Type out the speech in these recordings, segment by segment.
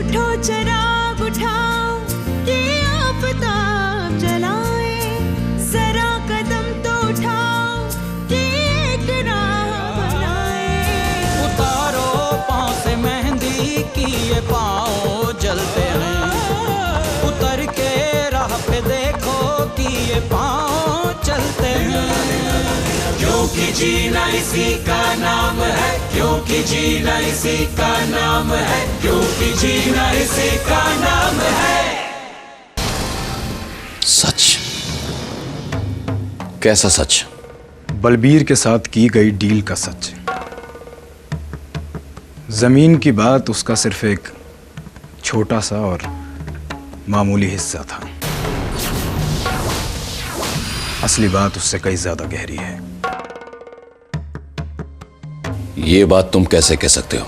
उठो चिराग उठाओ कि आफताब जलाए, जरा कदम तो उठाओ कि एक राह बनाए। उतारो पाँव से मेहंदी की ये पाँव जलते हैं, उतर के राह पे देखो कि ये पाँव चलते हैं। क्योंकि जीना इसी का नाम है, क्योंकि जीना इसी का नाम है, क्योंकि जीना इसी का नाम है। सच? कैसा सच? बलबीर के साथ की गई डील का सच। जमीन की बात उसका सिर्फ एक छोटा सा और मामूली हिस्सा था। असली बात उससे कई ज्यादा गहरी है। ये बात तुम कैसे कह सकते हो?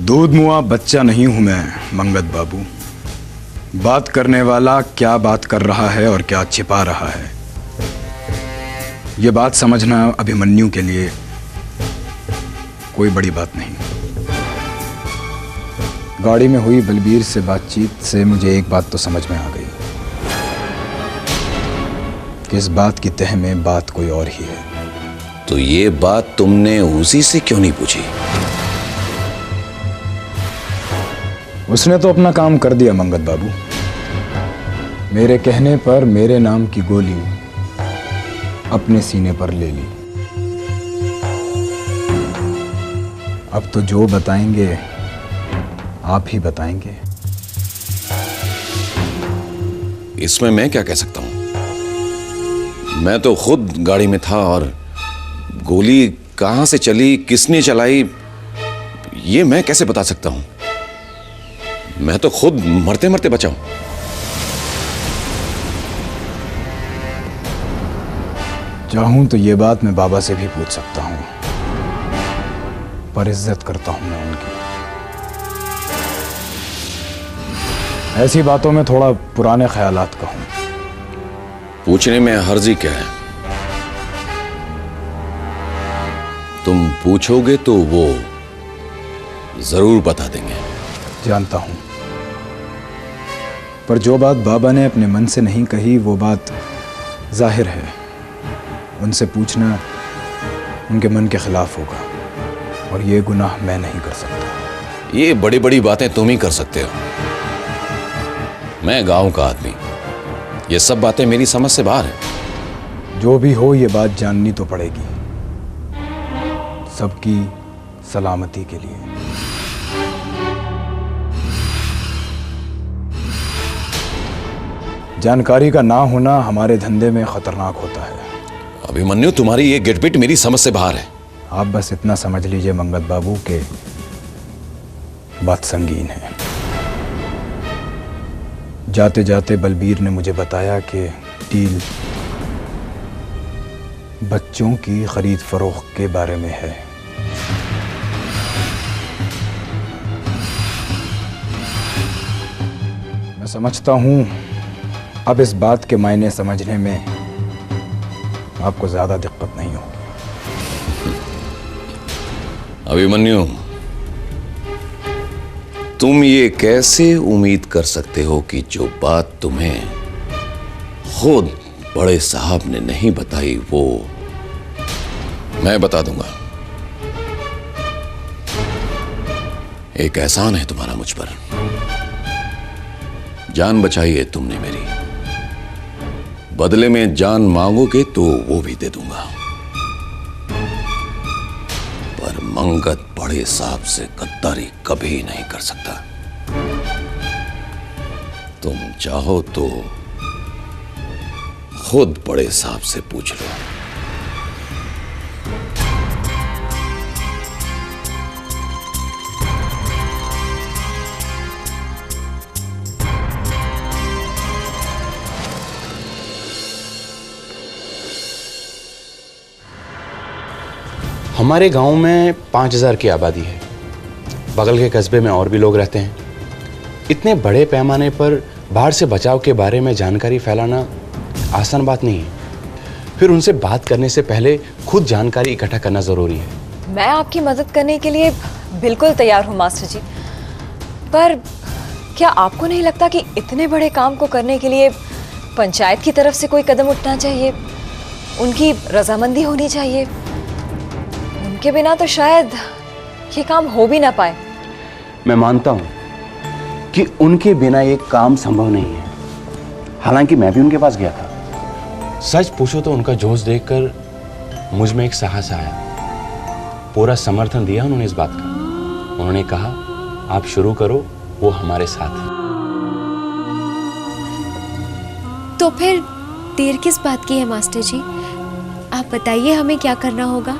दूध मुआ बच्चा नहीं हूं मैं मंगत बाबू। बात करने वाला क्या बात कर रहा है और क्या छिपा रहा है, यह बात समझना अभिमन्यु के लिए कोई बड़ी बात नहीं। गाड़ी में हुई बलबीर से बातचीत से मुझे एक बात तो समझ में आ गई कि इस बात की तह में बात कोई और ही है। तो ये बात तुमने उसी से क्यों नहीं पूछी? उसने तो अपना काम कर दिया मंगत बाबू। मेरे कहने पर मेरे नाम की गोली अपने सीने पर ले ली। अब तो जो बताएंगे आप ही बताएंगे। इसमें मैं क्या कह सकता हूं? मैं तो खुद गाड़ी में था और गोली कहां से चली, किसने चलाई, ये मैं कैसे बता सकता हूं? मैं तो खुद मरते मरते बचा हूं। चाहूं तो ये बात मैं बाबा से भी पूछ सकता हूं, पर इज्जत करता हूं मैं उनकी। ऐसी बातों में थोड़ा पुराने ख्यालात का हूं। पूछने में हर्जी क्या है? तुम पूछोगे तो वो जरूर बता देंगे। जानता हूं, पर जो बात बाबा ने अपने मन से नहीं कही वो बात जाहिर है उनसे पूछना उनके मन के खिलाफ होगा, और ये गुनाह मैं नहीं कर सकता। ये बड़ी बड़ी बातें तुम ही कर सकते हो। मैं गांव का आदमी, ये सब बातें मेरी समझ से बाहर है। जो भी हो ये बात जाननी तो पड़ेगी, सबकी सलामती के लिए। जानकारी का ना होना हमारे धंधे में खतरनाक होता है। अभिमन्यु, तुम्हारी ये गिटपिट मेरी समझ से बाहर है। आप बस इतना समझ लीजिए मंगत बाबू के बात संगीन है। जाते जाते बलबीर ने मुझे बताया कि डील बच्चों की खरीद फरोख्त के बारे में है। मैं समझता हूं अब इस बात के मायने समझने में आपको ज्यादा दिक्कत नहीं होगी। अभिमन्यु, तुम ये कैसे उम्मीद कर सकते हो कि जो बात तुम्हें खुद बड़े साहब ने नहीं बताई वो मैं बता दूंगा? एक एहसान है तुम्हारा मुझ पर। जान बचाई है तुमने मेरी, बदले में जान मांगोगे तो वो भी दे दूंगा, पर मंगत बड़े साहब से गद्दारी कभी नहीं कर सकता। तुम चाहो तो खुद बड़े साहब से पूछ लो। हमारे गांव में 5000 की आबादी है। बगल के कस्बे में और भी लोग रहते हैं। इतने बड़े पैमाने पर बाढ़ से बचाव के बारे में जानकारी फैलाना आसान बात नहीं है। फिर उनसे बात करने से पहले खुद जानकारी इकट्ठा करना ज़रूरी है। मैं आपकी मदद करने के लिए बिल्कुल तैयार हूँ मास्टर जी, पर क्या आपको नहीं लगता कि इतने बड़े काम को करने के लिए पंचायत की तरफ से कोई कदम उठना चाहिए, उनकी रजामंदी होनी चाहिए? उनके बिना तो शायद ये काम हो भी ना पाए। मैं मानता हूं कि उनके बिना ये काम संभव नहीं है। हालांकि मैं भी उनके पास गया था। सच पूछो तो उनका जोश देखकर मुझ में एक साहस आया। पूरा समर्थन दिया उन्होंने इस बात का। उन्होंने कहा आप शुरू करो, वो हमारे साथ है। तो फिर देर किस बात की है मास्टर जी? आप बताइए हमें क्या करना होगा?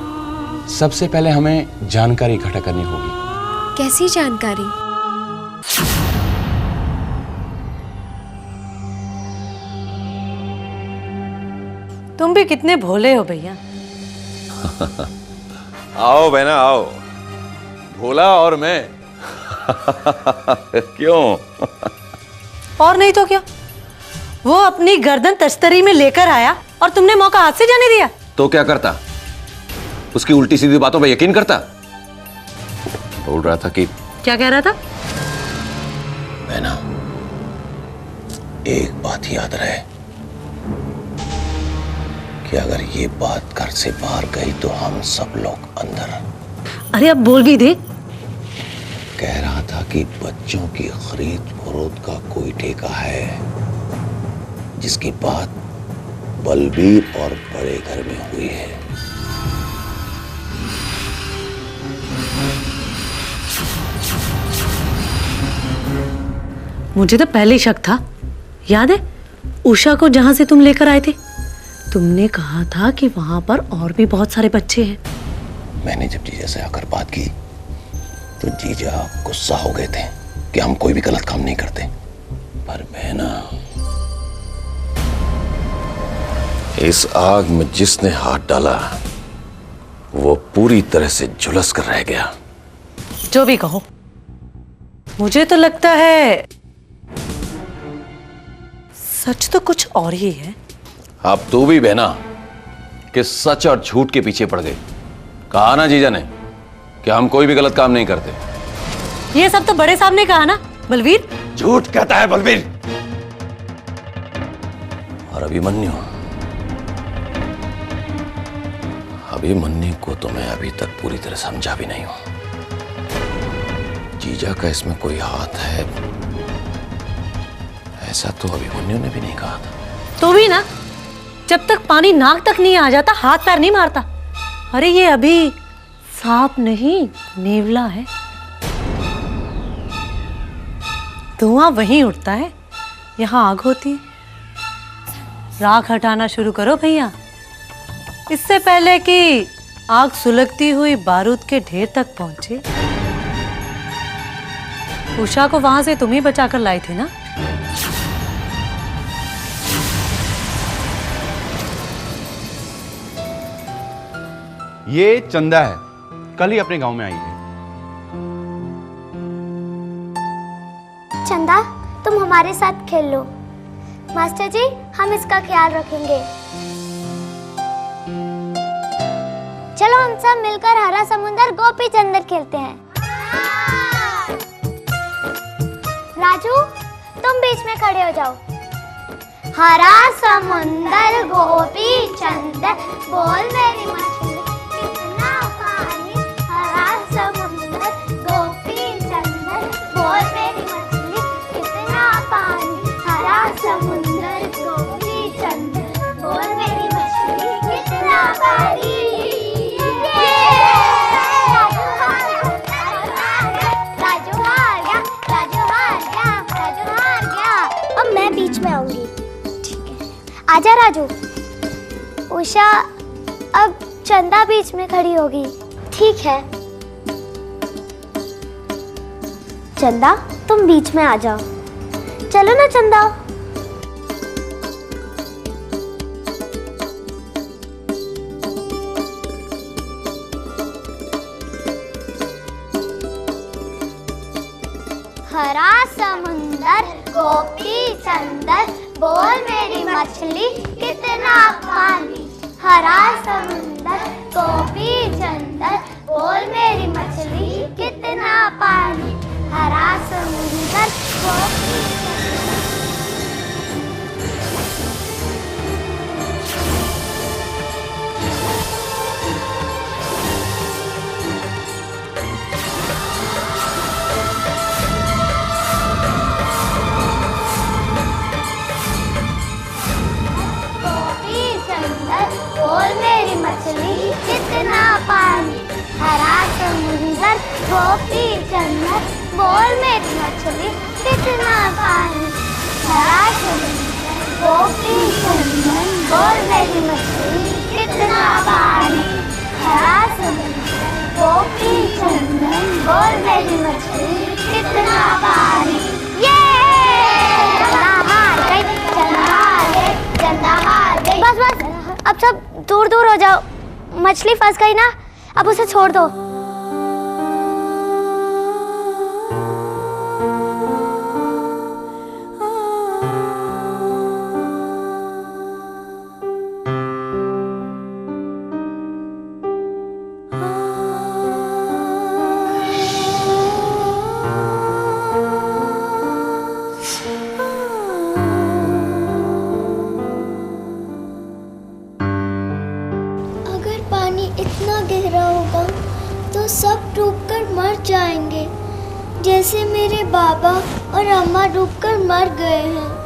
सबसे पहले हमें जानकारी इकट्ठा करनी होगी। कैसी जानकारी? तुम भी कितने भोले हो भैया। आओ बहना आओ, भोला और मैं। क्यों? और नहीं तो क्या, वो अपनी गर्दन तश्तरी में लेकर आया और तुमने मौका हाथ से जाने दिया। तो क्या करता? उसकी उल्टी सीधी बातों पे यकीन करता? बोल रहा था कि क्या कह रहा था? बहना, एक बात याद रहे कि अगर ये बात घर से बाहर गई तो हम सब लोग अंदर। अरे अब बोल भी दे। कह रहा था कि बच्चों की खरीद फरोख्त का कोई ठेका है जिसकी बात बलबीर और बड़े घर में हुई है। मुझे तो पहले ही शक था। याद है उषा को जहां से तुम लेकर आए थे, तुमने कहा था कि वहां पर और भी बहुत सारे बच्चे हैं। मैंने जब जीजा से आकर बात की तो जीजा गुस्सा हो गए थे कि हम कोई भी गलत काम नहीं करते। पर बहना, इस आग में जिसने हाथ डाला वो पूरी तरह से झुलस कर रह गया। जो भी कहो, मुझे तो लगता है सच तो कुछ और ही है। अब तू भी बहना कि सच और झूठ के पीछे पड़ गई। कहा ना जीजा ने कि हम कोई भी गलत काम नहीं करते। ये सब तो बड़े साहब ने कहा ना बलवीर। झूठ कहता है बलबीर। और अभिमन्यु को तो मैं अभी तक पूरी तरह समझा भी नहीं हूं। जीजा का इसमें कोई हाथ है ऐसा तो अभिमन्यु ने भी नहीं कहा था। तो भी ना, जब तक पानी नाक तक नहीं आ जाता हाथ पैर नहीं मारता। अरे ये अभी सांप नहीं नेवला है। धुआं वहीं उठता है, यहाँ आग होती है। राख हटाना शुरू करो भैया, इससे पहले कि आग सुलगती हुई बारूद के ढेर तक पहुंचे। उषा को वहां से तुम ही बचाकर लाए थे ना? ये चंदा है, कल ही अपने गांव में आई है। चंदा, तुम हमारे साथ खेल लो। मास्टर जी, हम इसका ख्याल रखेंगे। चलो हम सब मिलकर हरा समुंदर गोपी चंदर खेलते हैं। राजू, तुम बीच में खड़े हो जाओ। हरा समुंदर गोपी चंदर, बोल मेरी मछली कितना पानी। हरा समुंदर गोपी चंदर, बोल मेरी मछली कितना पानी। हरा समुंदर गोपी चंदर, बोल मेरी मछली कितना पानी। बीच में आऊंगी। ठीक है, आजा राजू। उषा, अब चंदा बीच में खड़ी होगी। ठीक है चंदा, तुम बीच में आ जाओ। चलो ना चंदा। हरा समुंदर गोपी चंदर, बोल मेरी मछली कितना पानी। हरा समुंदर गोपी चंदर, बोल मेरी मछली कितना पानी, हरा समुंदर वो बोल मेरी मछली कितना पानी, हरा समुंदर गोपी जन्नत। बोल मेरी मछली कितना पानी, हरा समुंदर गोपी जन्नत। बोल मेरी मछली कितना पानी, हरा समुंदर गोपी जन्नत। बोल मेरी मछली कितना पानी। ये चंदा हार गई, चंदा हार गई, चंदा हार गई। बस बस, अब सब दूर दूर हो जाओ। मछली फंस गई ना, अब उसे छोड़ दो। इतना गहरा होगा तो सब डूबकर मर जाएंगे, जैसे मेरे बाबा और अम्मा डूबकर मर गए हैं।